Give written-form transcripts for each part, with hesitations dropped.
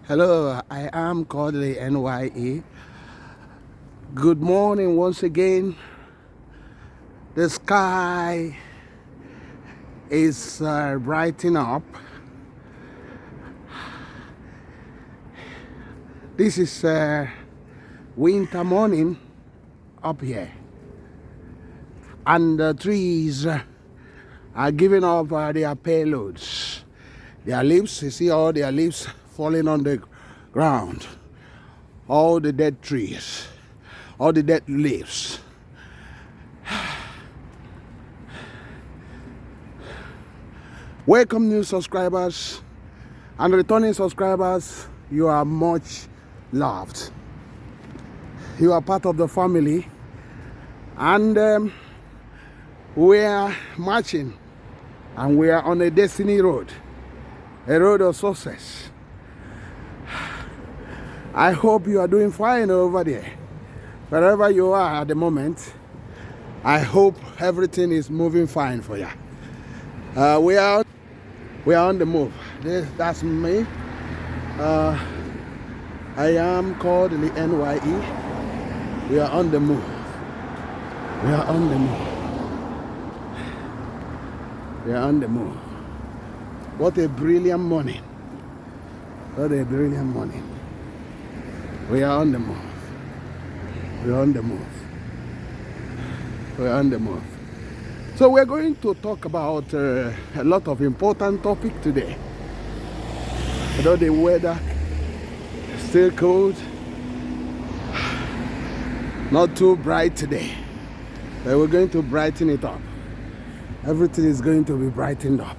Hello, I am Kodili-nye. Good morning once again. The sky is brightening up. This is winter morning up here, and the trees are giving up their payloads. Their leaves, you see all their leaves falling on the ground. All the dead trees, all the dead leaves. Welcome new subscribers and returning subscribers. You are much loved. You are part of the family, and we are marching, and we are on a destiny road, a road of success. I hope you are doing fine over there. Wherever you are at the moment, I hope everything is moving fine for you. We are on the move. That's me. I am Kodili-nye. We are on the move. We are on the move. We are on the move. What a brilliant morning. What a brilliant morning. We are on the move. We are on the move. We are on the move. So we're going to talk about a lot of important topics today. Although the weather is still cold, not too bright today, but we're going to brighten it up. Everything is going to be brightened up.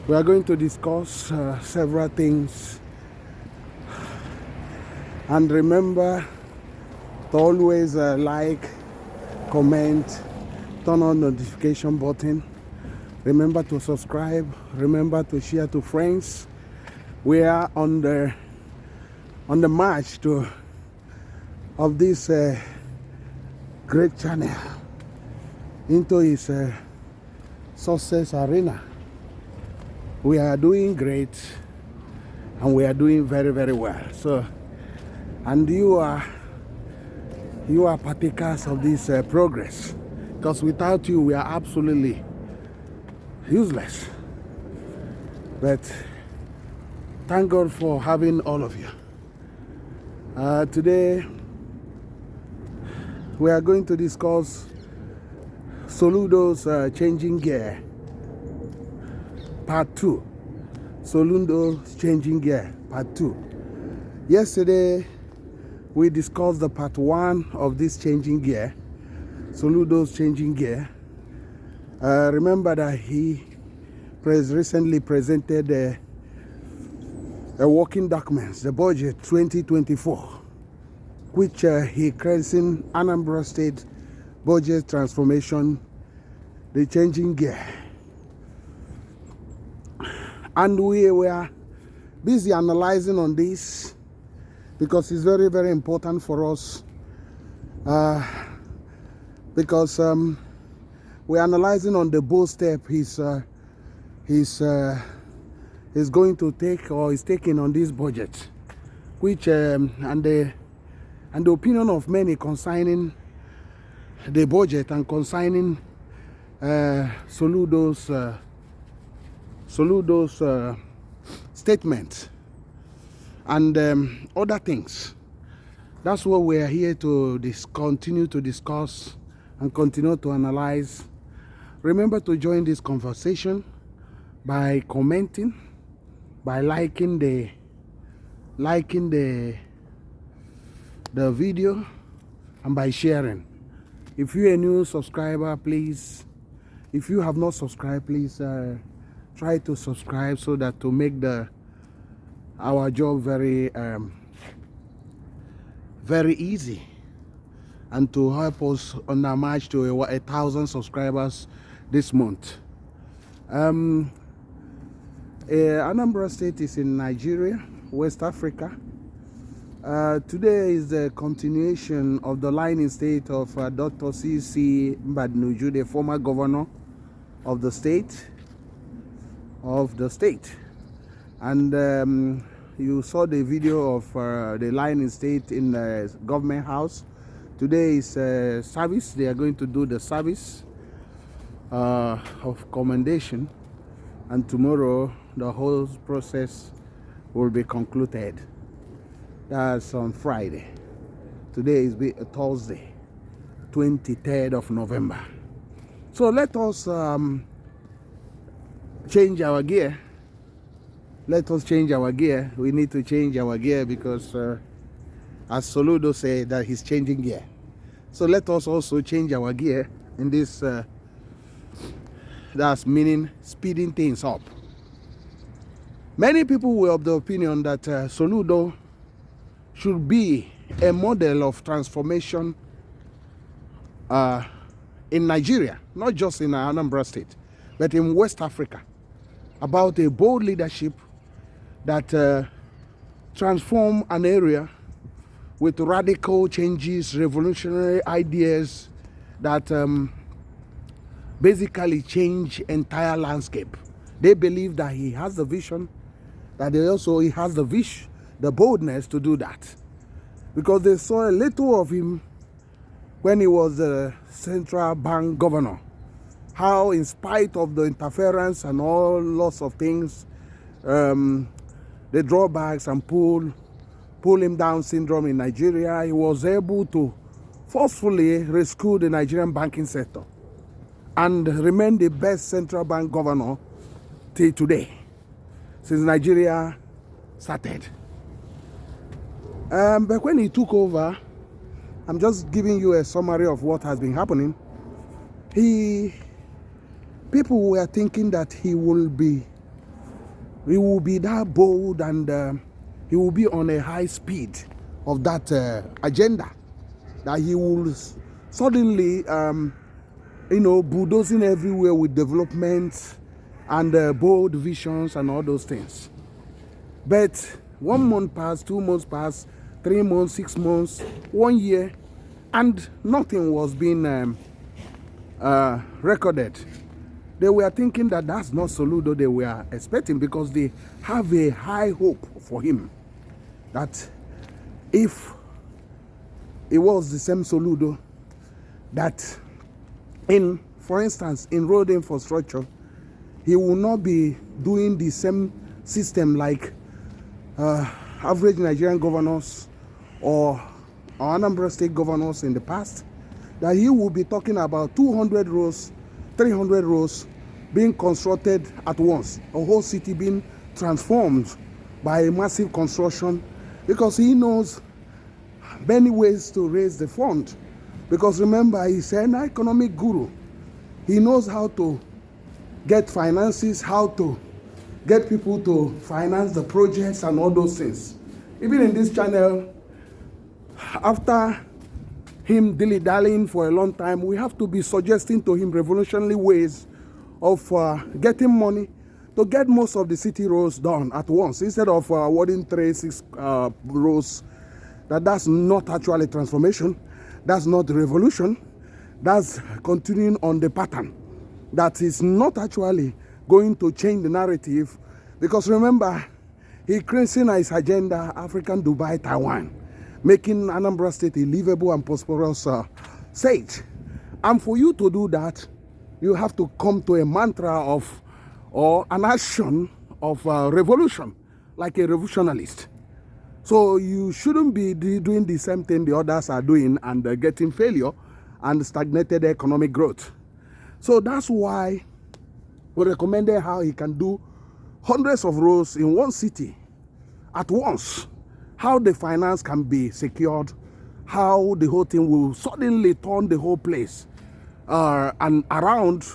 We are going to discuss several things. And remember to always like, comment, turn on the notification button. Remember to subscribe. Remember to share to friends. We are on the march of this great channel into its success arena. We are doing great, and we are doing very, very well. So, and you are partakers of this progress, because without you we are absolutely useless. But thank God for having all of you. Today we are going to discuss Soludo's changing gear, part 2. Soludo's changing gear, part 2. Yesterday we discussed the part 1 of this changing gear, Soludo's changing gear. Remember that he recently presented a working document, the budget 2024, which he christened Anambra State Budget Transformation, the changing gear. And we were busy analyzing on this, because it's very, very important for us, because we're analyzing on the bold step he's going to take, or is taking on this budget, which and the opinion of many concerning the budget and concerning Soludo's statement and other things. That's what we're here to continue to discuss and continue to analyze. Remember to join this conversation by commenting, by liking the video, and by sharing. If you're a new subscriber, please, if you have not subscribed, please try to subscribe, so that to make our job very very easy, and to help us on our march to 1,000 subscribers this month. Anambra State is in Nigeria, West Africa. Today is the continuation of the line state of Dr. C.C. Mbadnuju, the former governor of the state. And you saw the video of the lying in state in the government house. Today is service. They are going to do the service of commendation, and tomorrow the whole process will be concluded. That's on Friday. Today is Thursday, 23rd of November. So let us change our gear. Let us change our gear. We need to change our gear because as Soludo said that he's changing gear. So let us also change our gear in this, that's meaning speeding things up. Many people were of the opinion that Soludo should be a model of transformation in Nigeria, not just in Anambra State, but in West Africa, about a bold leadership that transform an area with radical changes, revolutionary ideas that basically change entire landscape. They believe that he has the vision, that he has the boldness to do that, because they saw a little of him when he was the central bank governor. How, in spite of the interference and all lots of things, the drawbacks and pull him down syndrome in Nigeria, he was able to forcefully rescue the Nigerian banking sector and remain the best central bank governor till today, since Nigeria started. But when he took over, I'm just giving you a summary of what has been happening. People were thinking that he will be that bold, and he will be on a high speed of that agenda, that he will suddenly, bulldozing everywhere with development and bold visions and all those things. But 1 month passed, 2 months passed, 3 months, 6 months, 1 year, and nothing was being recorded. They were thinking that that's not Soludo they were expecting, because they have a high hope for him, that if it was the same Soludo, that for instance, in road infrastructure, he will not be doing the same system like average Nigerian governors or Anambra State governors in the past, that he will be talking about 200 roads, 300 roads being constructed at once, a whole city being transformed by a massive construction, because he knows many ways to raise the fund. Because remember, he's an economic guru. He knows how to get finances, how to get people to finance the projects and all those things. Even in this channel, after him dilly-dallying for a long time, we have to be suggesting to him revolutionary ways of getting money to get most of the city roads done at once, instead of awarding 3-6 roads. That's not actually transformation. That's not revolution. That's continuing on the pattern that is not actually going to change the narrative. Because remember, he creating his agenda, African Dubai, Taiwan, making Anambra State a livable and prosperous state. And for you to do that, you have to come to a mantra of, or an action of revolution, like a revolutionalist. So you shouldn't be doing the same thing the others are doing and getting failure and stagnated economic growth. So that's why we recommended how he can do hundreds of roads in one city at once, how the finance can be secured, how the whole thing will suddenly turn the whole place and around,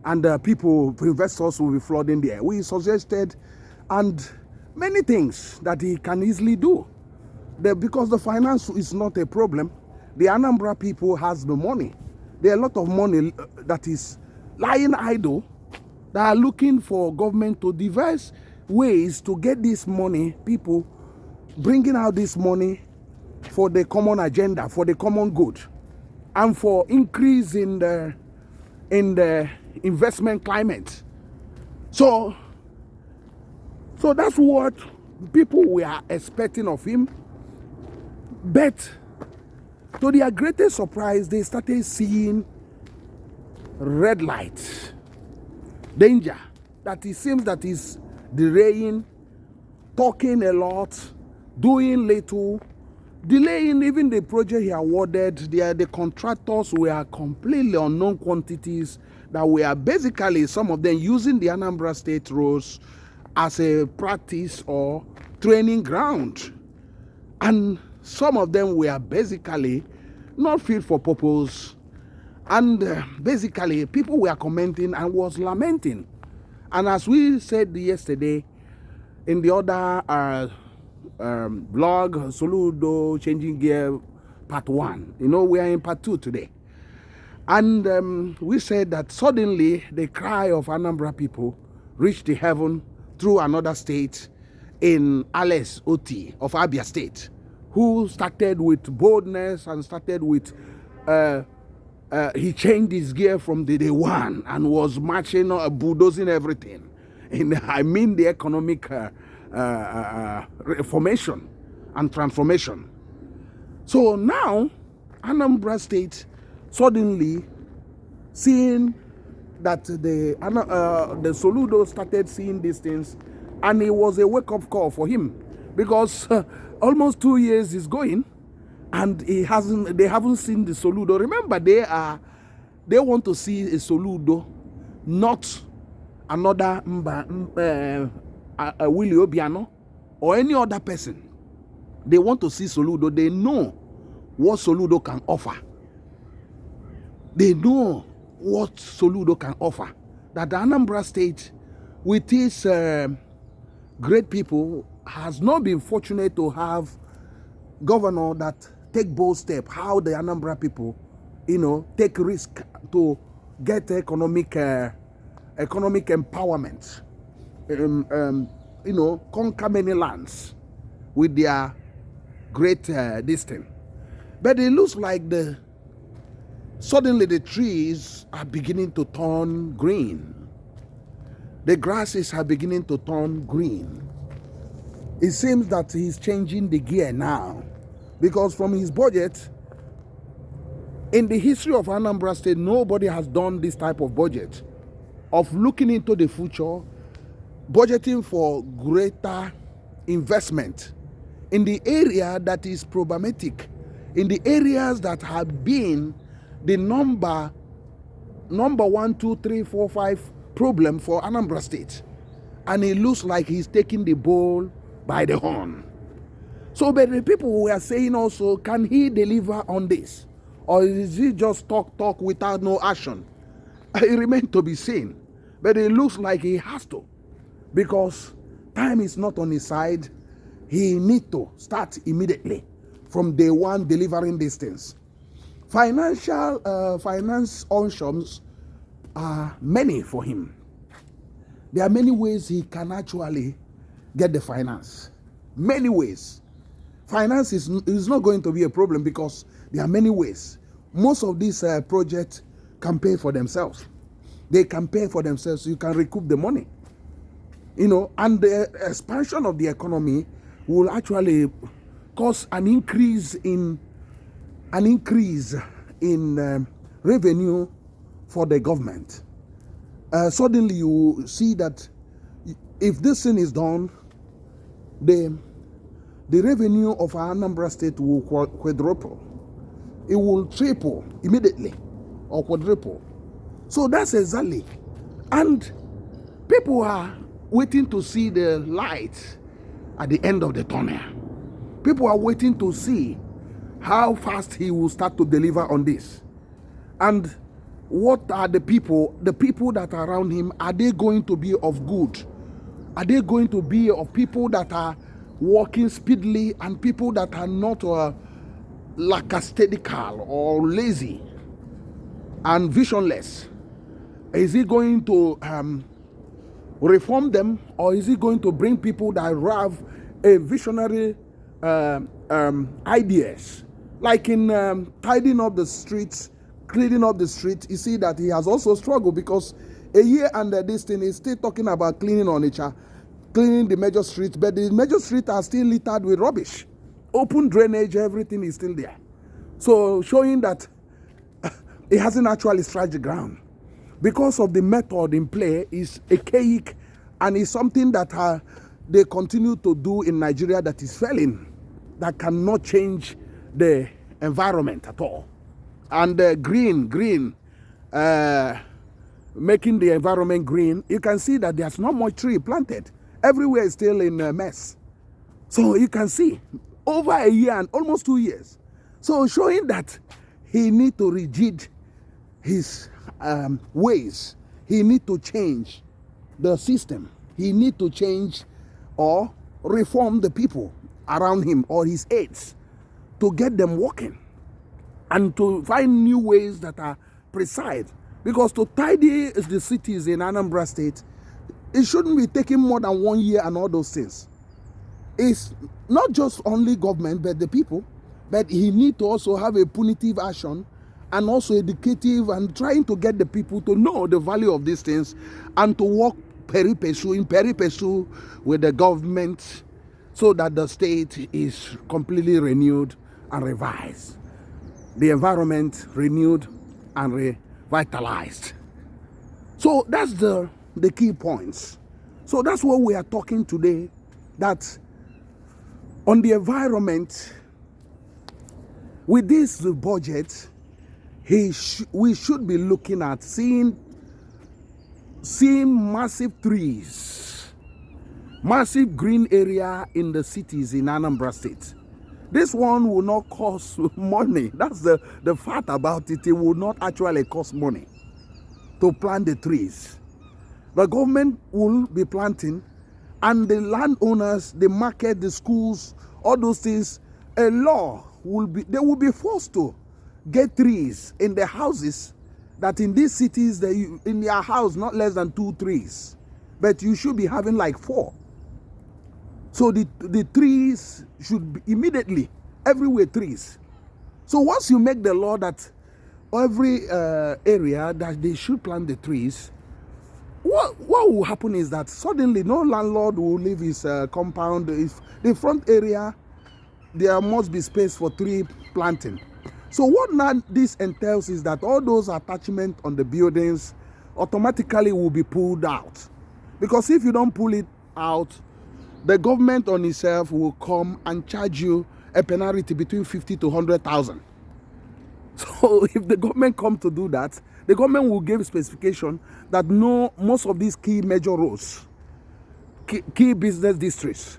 and people, investors will be flooding there. We suggested and many things that he can easily do. Because the finance is not a problem. The Anambra people has the money. There are a lot of money that is lying idle, that are looking for government to devise ways to get this money, people bringing out this money for the common agenda, for the common good, and for increase in the investment climate. So that's what people were expecting of him. But to their greatest surprise, they started seeing red lights, danger, that it seems that he's delaying, talking a lot, doing little, delaying even the project he awarded. The contractors were completely unknown quantities that were basically, some of them using the Anambra State roads as a practice or training ground. And some of them were basically not fit for purpose. And basically, people were commenting and was lamenting. And as we said yesterday in the other blog, Soludo, Changing Gear, part 1. We are in part 2 today. And we said that suddenly the cry of Anambra people reached the heaven through another state in Alex Oti of Abia State, who started with boldness and started with, he changed his gear from the day one and was marching, bulldozing everything. I mean the economic reformation and transformation. So now, Anambra State suddenly seeing that the Soludo started seeing these things, and it was a wake-up call for him, because almost 2 years is going, and they haven't seen the Soludo. Remember, they want to see a Soludo, not another Willie Obiano or any other person. They want to see Soludo. They know what Soludo can offer. They know what Soludo can offer. That the Anambra State, with its great people, has not been fortunate to have governor that take bold step. How the Anambra people, take risk to get economic empowerment, conquer many lands with their great distance. But it looks like suddenly the trees are beginning to turn green. The grasses are beginning to turn green. It seems that he's changing the gear now, because from his budget, in the history of Anambra State, nobody has done this type of budget of looking into the future, budgeting for greater investment in the area that is problematic, in the areas that have been the number 1, 2, 3, 4, 5 problem for Anambra State. And it looks like he's taking the bull by the horn. So, but the people were saying also, can he deliver on this? Or is he just talk without no action? It remains to be seen. But it looks like he has to, because time is not on his side. He needs to start immediately from day one delivering these things. Finance options are many for him. There are many ways he can actually get the finance. Many ways. Finance is not going to be a problem, because there are many ways. Most of these projects can pay for themselves. They can pay for themselves, so you can recoup the money. And the expansion of the economy will actually cause an increase in revenue for the government. Suddenly you see that if this thing is done, the revenue of Anambra State will quadruple. It will triple immediately, or quadruple. So that's exactly. And people are waiting to see the light at the end of the tunnel. People are waiting to see how fast he will start to deliver on this. And what are the people that are around him, are they going to be of good? Are they going to be of people that are walking speedily, and people that are not lackadaisical or lazy and visionless? Is he going to reform them, or is he going to bring people that have a visionary ideas? Like in tidying up the streets, cleaning up the street, you see that he has also struggled, because a year under this thing, he's still talking about cleaning Onitsha, cleaning the major streets, but the major streets are still littered with rubbish. Open drainage, everything is still there. So showing that it hasn't actually scratched the ground. Because of the method in play is archaic and is something that they continue to do in Nigeria that is failing, that cannot change the environment at all. And green, making the environment green, you can see that there's not much tree planted. Everywhere is still in a mess. So you can see over a year and almost 2 years. So showing that he need to rigid his ways. He need to change the system. He need to change or reform the people around him or his aides to get them working and to find new ways that are precise. Because to tidy the cities in Anambra State, it shouldn't be taking more than 1 year and all those things. It's not just only government, but the people. But he need to also have a punitive action and also educative and trying to get the people to know the value of these things and to work peri passu with the government so that the state is completely renewed and revised. The environment renewed and revitalized. So that's the key points. So that's what we are talking today, that on the environment, with this budget, we should be looking at seeing massive trees, massive green area in the cities in Anambra State. This one will not cost money. That's the fact about it. It will not actually cost money to plant the trees. The government will be planting, and the landowners, the market, the schools, all those things, a law they will be forced to get trees in the houses, that in these cities, in your house, not less than 2 trees, but you should be having like 4. So the trees should be immediately, everywhere trees. So once you make the law that every area that they should plant the trees, what will happen is that suddenly no landlord will leave his compound. If the front area, there must be space for tree planting. So what now this entails is that all those attachments on the buildings automatically will be pulled out. Because if you don't pull it out, the government on itself will come and charge you a penalty between 50 to 100,000. So if the government come to do that, the government will give specification that most of these key major roads, key business districts,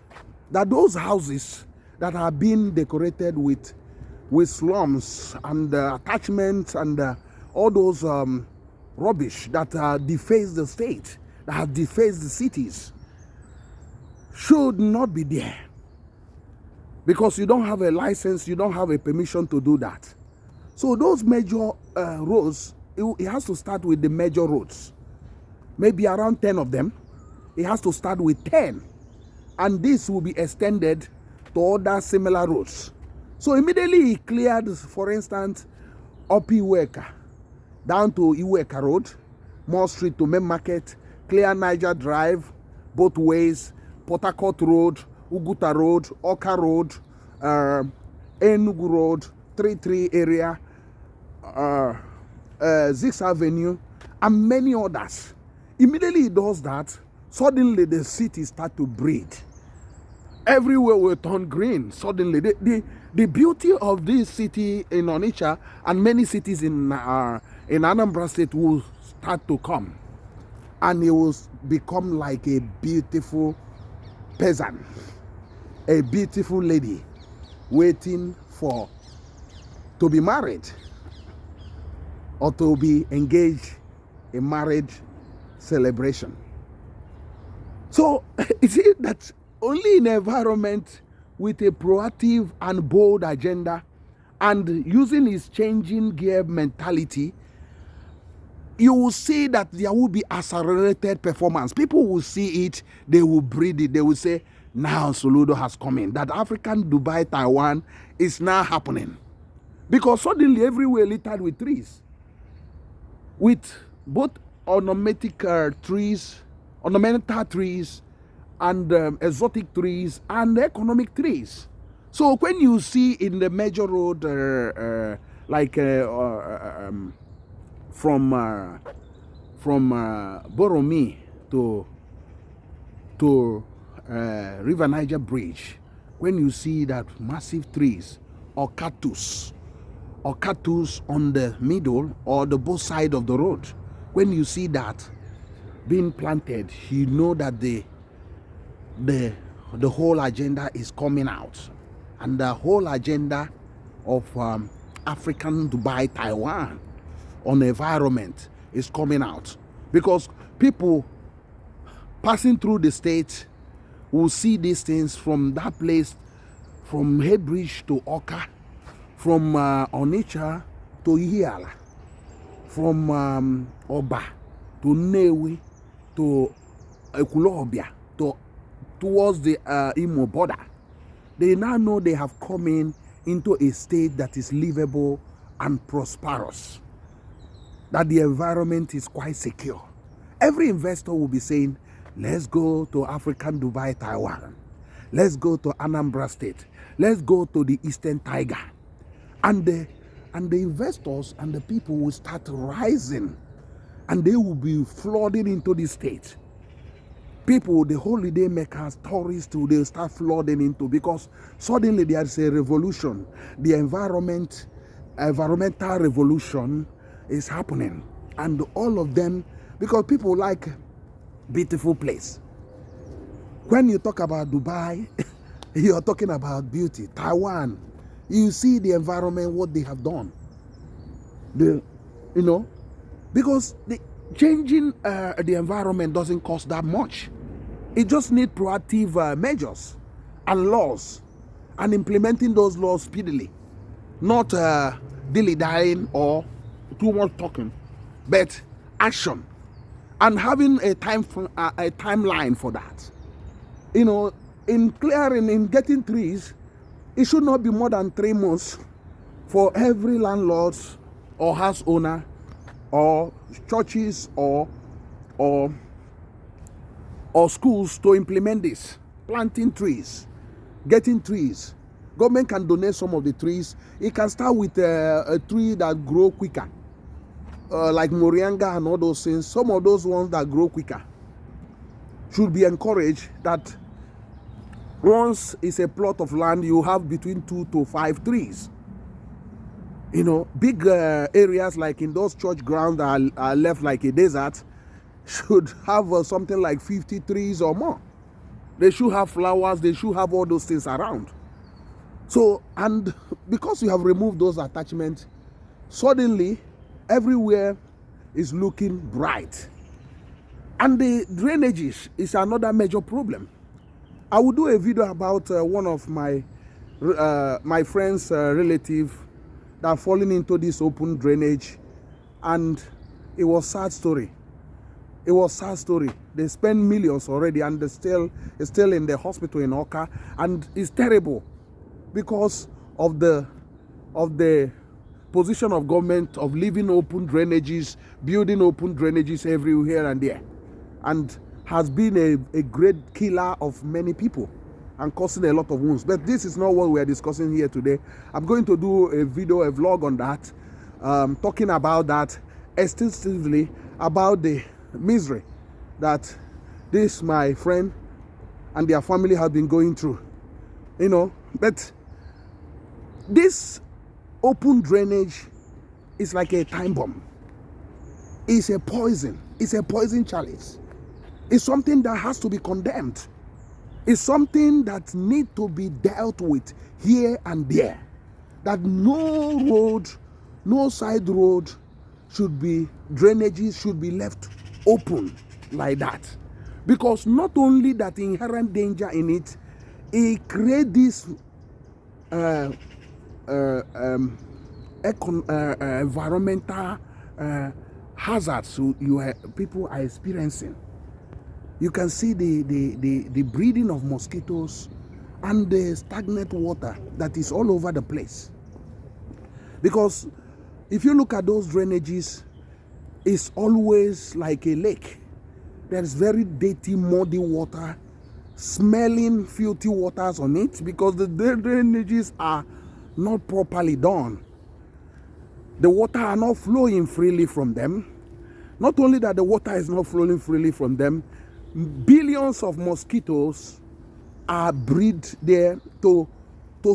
that those houses that are being decorated with slums and attachments and all those rubbish that deface the state, that have defaced the cities, should not be there. Because you don't have a license, you don't have a permission to do that. So those major roads, it has to start with the major roads. Maybe around 10 of them. It has to start with 10. And this will be extended to other similar roads. So immediately he cleared, for instance, up Iweka, down to Iweka Road, Mall Street to Main Market, clear Niger Drive, both ways, Port Harcourt Road, Uguta Road, Oka Road, Enugu Road, 33 area, 6th Avenue, and many others. Immediately he does that, suddenly the city start to breathe. Everywhere will turn green. Suddenly, the beauty of this city in Onitsha and many cities in Anambra State will start to come, and it will become like a beautiful peasant, a beautiful lady waiting to be married or to be engaged in marriage celebration. So you see that only in an environment with a proactive and bold agenda and using his changing gear mentality, you will see that there will be accelerated performance. People will see it, they will breathe it, they will say, now Soludo has come in. That African Dubai, Taiwan is now happening. Because suddenly everywhere littered with trees. With both ornamental trees and exotic trees and economic trees. So when you see in the major road, from Boromi to River Niger Bridge, when you see that massive trees or cactus on the middle or the both side of the road, when you see that being planted, you know that the whole agenda is coming out, and the whole agenda of African Dubai Taiwan on environment is coming out, because people passing through the state will see these things from that place, from Headbridge to Oka, from Onitsha to Ihiala, from Oba to Newi to Ekulobia towards the Imo border. They now know they have come into a state that is livable and prosperous, that the environment is quite secure. Every investor will be saying, let's go to African Dubai Taiwan, let's go to Anambra State, let's go to the Eastern Tiger. And the investors and the people will start rising, and they will be flooding into the state. People, the holiday makers, tourists, they'll start flooding into, because suddenly there's a revolution. The environmental revolution is happening, and all of them, because people like beautiful place. When you talk about Dubai, you're talking about beauty. Taiwan, you see the environment, what they have done. Because the changing the environment doesn't cost that much. It just needs proactive measures and laws, and implementing those laws speedily, not dilly-dallying or too much talking, but action, and having a timeline for that. In getting trees, it should not be more than 3 months for every landlord or house owner or churches or schools to implement this. Planting trees, getting trees. Government can donate some of the trees. It can start with a tree that grow quicker, like Morianga and all those things. Some of those ones that grow quicker should be encouraged, that once it's a plot of land, you have between 2 to 5 trees. Big areas like in those church grounds that are left like a desert should have something like 50 trees or more. They should have flowers, they should have all those things around. So, and because you have removed those attachments, suddenly everywhere is looking bright. And the drainages is another major problem. I will do a video about one of my friend's relative that fallen into this open drainage, and it was sad story. It was sad story. They spent millions already, and it's still in the hospital in Oka, and it's terrible because of the position of government of leaving open drainages, building open drainages everywhere and there, and has been a great killer of many people and causing a lot of wounds. But this is not what we are discussing here today. I'm going to do a vlog on that, talking about that extensively, about the misery that this my friend and their family have been going through. But this open drainage is like a time bomb. It's a poison. It's a poison chalice. It's something that has to be condemned. It's something that needs to be dealt with here and there. That no road, no side road drainages should be left open like that. Because not only that inherent danger in it, it creates this environmental hazards people are experiencing. You can see the breeding of mosquitoes and the stagnant water that is all over the place. Because if you look at those drainages, it's always like a lake. There's very dirty, muddy water smelling filthy waters on it because the drainages are not properly done. The water are not flowing freely from them. Not only that the water is not flowing freely from them, billions of mosquitoes are breed there to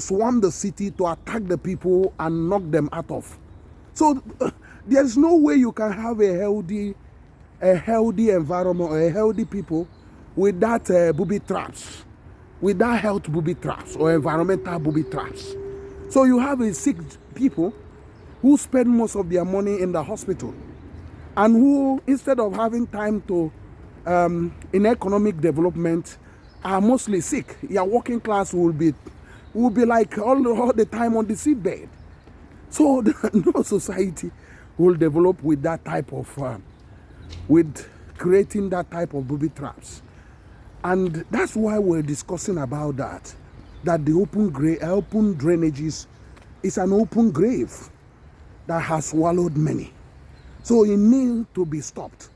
swarm the city, to attack the people and knock them out of. So there's no way you can have a healthy environment or a healthy people without booby traps, without health booby traps or environmental booby traps. So you have a sick people who spend most of their money in the hospital and who, instead of having time to in economic development, are mostly sick. Your working class will be like all the time on the seabed. So no society will develop with that type of with creating that type of booby traps. And that's why we're discussing about that the open drainages is an open grave that has swallowed many. So it needs to be stopped.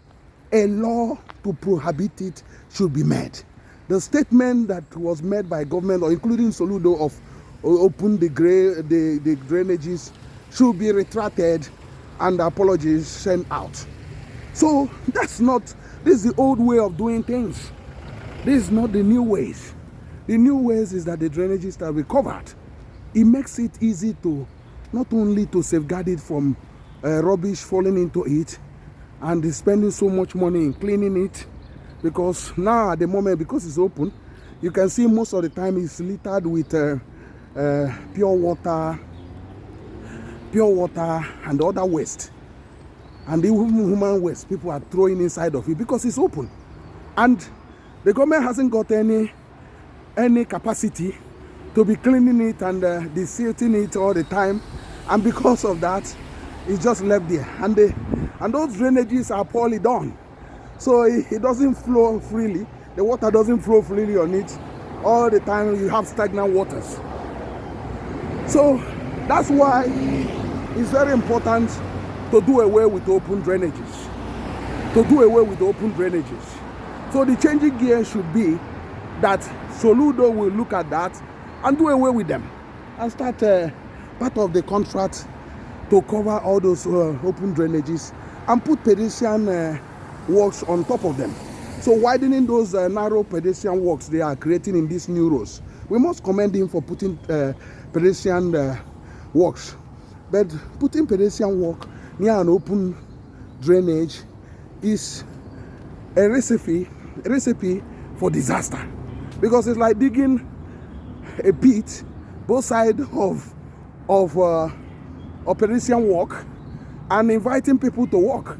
A law to prohibit it should be made. The statement that was made by government, or including Soludo, of open the drainages should be retracted and apologies sent out. So this is the old way of doing things. This is not the new ways. The new ways is that the drainages are recovered. It makes it easy to not only to safeguard it from rubbish falling into it and spending so much money in cleaning it, because now at the moment, because it's open, you can see most of the time it's littered with pure water and other waste, and even human waste people are throwing inside of it because it's open, and the government hasn't got any capacity to be cleaning it and desilting it all the time, and because of that it's just left there, and those drainages are poorly done, so it doesn't flow freely. The water doesn't flow freely on it. All the time you have stagnant waters. So that's why it's very important to do away with open drainages. So the changing gear should be that Soludo will look at that and do away with them and start part of the contract to cover all those open drainages and put pedestrian works on top of them. So widening those narrow pedestrian walks they are creating in these new roads. We must commend him for putting pedestrian walks. But putting pedestrian walk near an open drainage is a recipe for disaster, because it's like digging a pit both sides of a pedestrian walk and inviting people to walk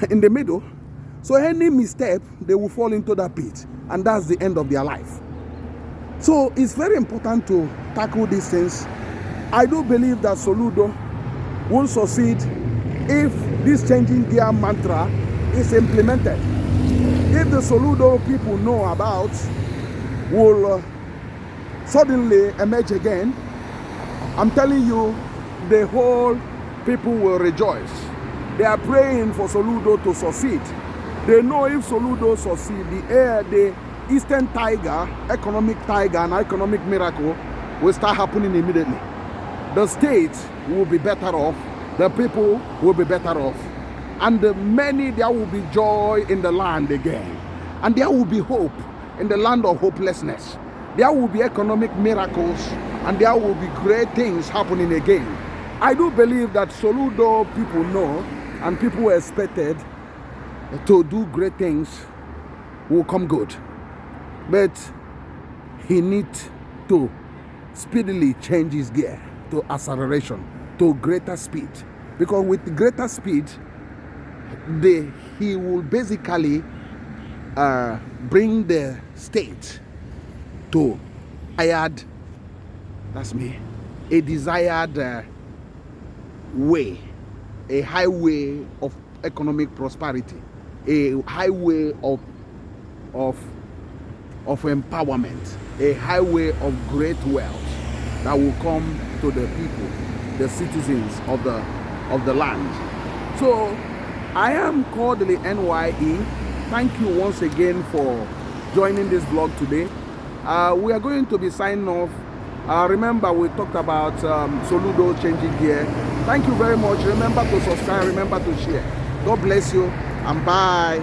in the middle. So any misstep, they will fall into that pit, and that's the end of their life. So it's very important to tackle these things. I do believe that Soludo will succeed if this changing gear mantra is implemented. If the Soludo people know about will suddenly emerge again, I'm telling you, the whole people will rejoice. They are praying for Soludo to succeed. They know if Soludo succeed, the Eastern Tiger, economic tiger and economic miracle will start happening immediately. The state will be better off, the people will be better off, and there will be joy in the land again, and there will be hope in the land of hopelessness. There will be economic miracles, and there will be great things happening again. I do believe that Soludo people know, and people expected to do great things will come good. But he needs to speedily change his gear to acceleration, to greater speed. Because with greater speed, he will basically bring the state to a desired way, a highway of economic prosperity, a highway of empowerment, a highway of great wealth that will come to the people, the citizens of the land. So I am Kodili-nye. Thank you once again for joining this vlog today. We are going to be signing off. Remember, we talked about Soludo changing gear. Thank you very much. Remember to subscribe, remember to share. God bless you, and bye.